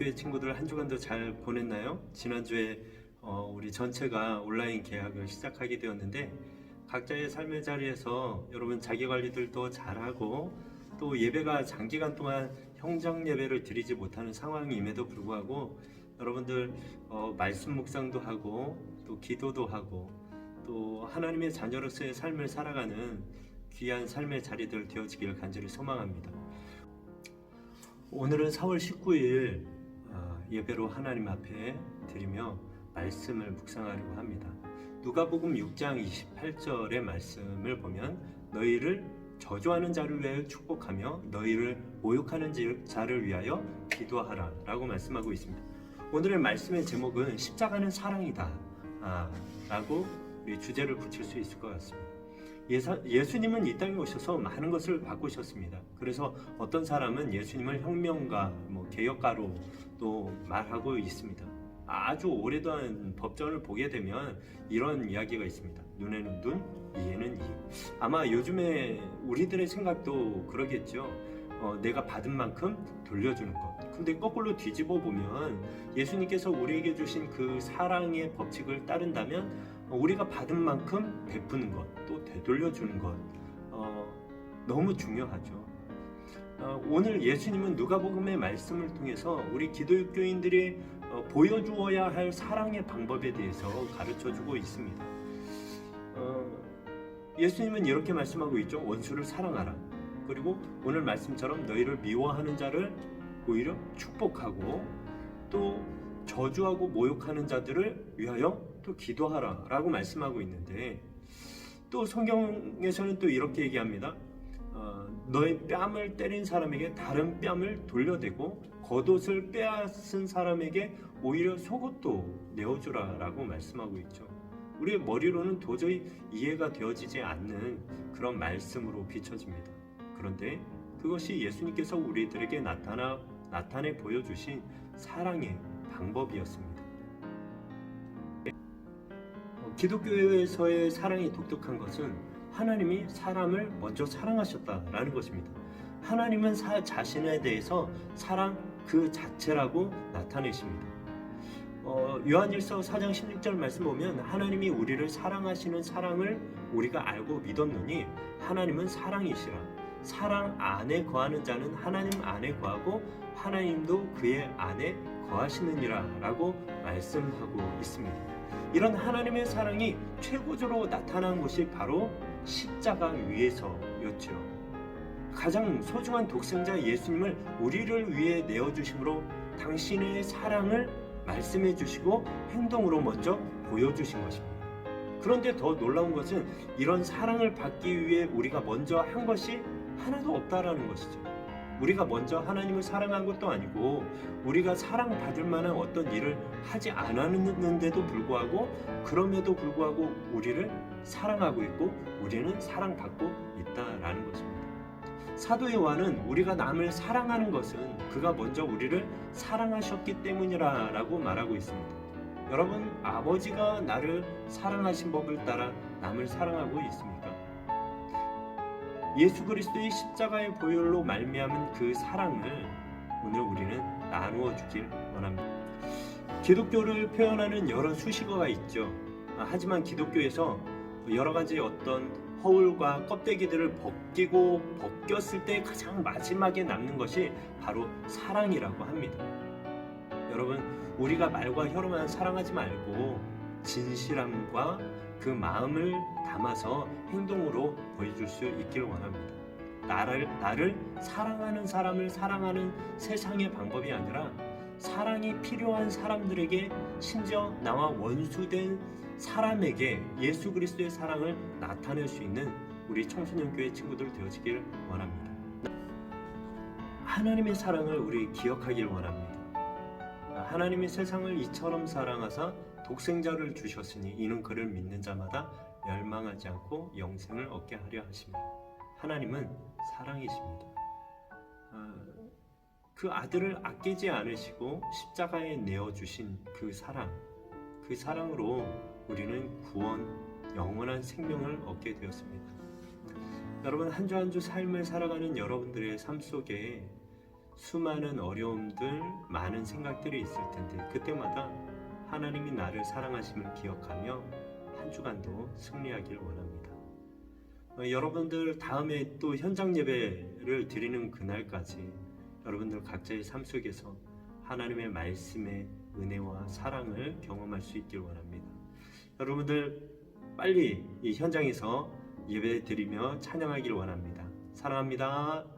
청소년교회 친구들 한 주간도 잘 보냈나요? 지난주에 우리 전체가 온라인 개학을 시작하게 되었는데 각자의 삶의 자리에서 여러분 자기 관리들도 잘하고 또 예배가 장기간 동안 형정 예배를 드리지 못하는 상황임에도 불구하고 여러분들 말씀 묵상도 하고 또 기도도 하고 또 하나님의 자녀로서의 삶을 살아가는 귀한 삶의 자리들 되어지길 간절히 소망합니다. 오늘은 4월 19일 예배로 하나님 앞에 드리며 말씀을 묵상하려고 합니다. 누가복음 6장 28절의 말씀을 보면 너희를 저주하는 자를 위하여 축복하며 너희를 모욕하는 자를 위하여 기도하라 라고 말씀하고 있습니다. 오늘의 말씀의 제목은 십자가는 사랑이다 라고 우리 주제를 붙일 수 있을 것 같습니다. 예수님은 이 땅에 오셔서 많은 것을 바꾸셨습니다. 그래서 어떤 사람은 예수님을 혁명가, 개혁가로 또 말하고 있습니다. 아주 오래된 법전을 보게 되면 이런 이야기가 있습니다. 눈에는 눈, 이에는 이. 아마 요즘에 우리들의 생각도 그러겠죠. 내가 받은 만큼 돌려주는 것. 근데 거꾸로 뒤집어 보면 예수님께서 우리에게 주신 그 사랑의 법칙을 따른다면 우리가 받은 만큼 베푸는 것, 또 되돌려주는 것 너무 중요하죠. 오늘 예수님은 누가복음의 말씀을 통해서 우리 기독교인들이 보여주어야 할 사랑의 방법에 대해서 가르쳐주고 있습니다. 예수님은 이렇게 말씀하고 있죠. 원수를 사랑하라. 그리고 오늘 말씀처럼 너희를 미워하는 자를 오히려 축복하고 또 저주하고 모욕하는 자들을 위하여 또 기도하라 라고 말씀하고 있는데 또 성경에서는 또 이렇게 얘기합니다. 너의 뺨을 때린 사람에게 다른 뺨을 돌려대고 겉옷을 빼앗은 사람에게 오히려 속옷도 내어주라 라고 말씀하고 있죠. 우리의 머리로는 도저히 이해가 되어지지 않는 그런 말씀으로 비춰집니다. 그런데 그것이 예수님께서 우리들에게 나타내 보여주신 사랑의 방법이었습니다. 기독교에서의 사랑이 독특한 것은 하나님이 사람을 먼저 사랑하셨다라는 것입니다. 하나님은 자신에 대해서 사랑 그 자체라고 나타내십니다. 요한일서 4장 16절 말씀 보면 하나님이 우리를 사랑하시는 사랑을 우리가 알고 믿었노니 하나님은 사랑이시라. 사랑 안에 거하는 자는 하나님 안에 거하고 하나님도 그의 안에 거하시느니라 라고 말씀하고 있습니다. 이런 하나님의 사랑이 최고조로 나타난 것이 바로 십자가 위에서였죠. 가장 소중한 독생자 예수님을 우리를 위해 내어주심으로 당신의 사랑을 말씀해 주시고 행동으로 먼저 보여주신 것입니다. 그런데 더 놀라운 것은 이런 사랑을 받기 위해 우리가 먼저 한 것이 하나도 없다라는 것이죠. 우리가 먼저 하나님을 사랑한 것도 아니고 우리가 사랑받을 만한 어떤 일을 하지 않았는데도 불구하고 그럼에도 불구하고 우리를 사랑하고 있고 우리는 사랑받고 있다라는 것입니다. 사도 요한은 우리가 남을 사랑하는 것은 그가 먼저 우리를 사랑하셨기 때문이라고 말하고 있습니다. 여러분, 아버지가 나를 사랑하신 법을 따라 남을 사랑하고 있습니까? 예수 그리스도의 십자가의 보혈로 말미암은 그 사랑을 오늘 우리는 나누어 주길 원합니다. 기독교를 표현하는 여러 수식어가 있죠. 하지만 기독교에서 여러 가지 어떤 허울과 껍데기들을 벗겼을 때 가장 마지막에 남는 것이 바로 사랑이라고 합니다. 여러분, 우리가 말과 혀로만 사랑하지 말고 진실함과 그 마음을 담아서 행동으로 보여줄 수 있기를 원합니다. 나를 사랑하는 사람을 사랑하는 세상의 방법이 아니라 사랑이 필요한 사람들에게 심지어 나와 원수된 사람에게 예수 그리스도의 사랑을 나타낼 수 있는 우리 청소년교회 친구들 되어지길 원합니다. 하나님의 사랑을 우리 기억하길 원합니다. 하나님이 세상을 이처럼 사랑하사 독생자를 주셨으니 이는 그를 믿는 자마다 멸망하지 않고 영생을 얻게 하려 하십니다. 하나님은 사랑이십니다. 그 아들을 아끼지 않으시고 십자가에 내어주신 그 사랑으로 우리는 구원, 영원한 생명을 얻게 되었습니다. 여러분, 한 주 한 주 삶을 살아가는 여러분들의 삶 속에 수많은 어려움들, 많은 생각들이 있을 텐데 그때마다 하나님이 나를 사랑하심을 기억하며 한 주간도 승리하길 원합니다. 여러분들 다음에 또 현장 예배를 드리는 그날까지 여러분들 각자의 삶 속에서 하나님의 말씀의 은혜와 사랑을 경험할 수 있길 원합니다. 여러분들 빨리 이 현장에서 예배 드리며 찬양하길 원합니다. 사랑합니다.